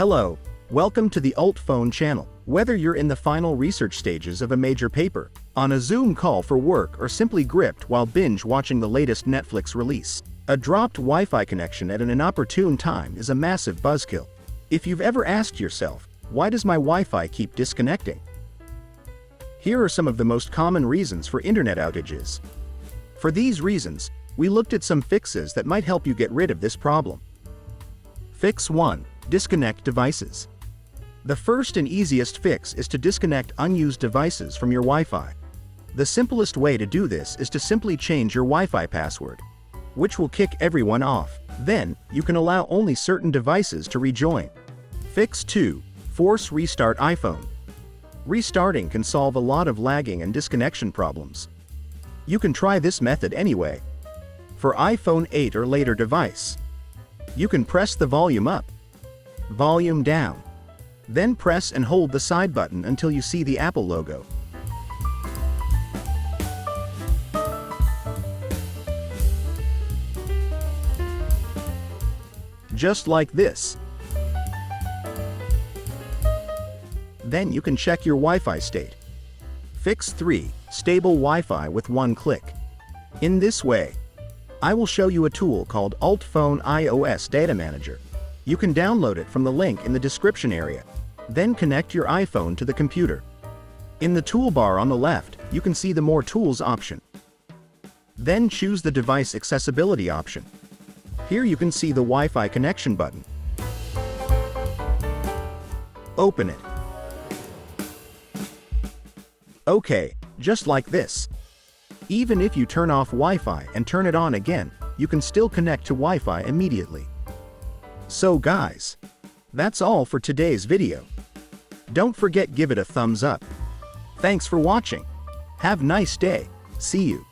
Hello, welcome to the Alt Phone channel. Whether you're in the final research stages of a major paper, on a Zoom call for work, or simply gripped while binge watching the latest Netflix release, a dropped Wi-Fi connection at an inopportune time is a massive buzzkill. If you've ever asked yourself, why does my Wi-Fi keep disconnecting? Here are some of the most common reasons for internet outages. For these reasons, we looked at some fixes that might help you get rid of this problem. Fix 1. Disconnect devices. The first and easiest fix is to disconnect unused devices from your Wi-Fi. The simplest way to do this is to simply change your Wi-Fi password, which will kick everyone off. Then, you can allow only certain devices to rejoin. Fix 2. Force restart iPhone. Restarting can solve a lot of lagging and disconnection problems. You can try this method anyway. For iPhone 8 or later device, you can press the volume up, volume down, then press and hold the side button until you see the Apple logo. Just like this. Then you can check your Wi-Fi state. Fix 3. Stable Wi-Fi with one click. In this way, I will show you a tool called Alt Phone iOS Data Manager. You can download it from the link in the description area. Then connect your iPhone to the computer. In the toolbar on the left, you can see the More Tools option. Then choose the Device Accessibility option. Here you can see the Wi-Fi connection button. Open it. Okay, just like this. Even if you turn off Wi-Fi and turn it on again, you can still connect to Wi-Fi immediately. So guys, that's all for today's video. Don't forget give it a thumbs up. Thanks for watching. Have a nice day. See you.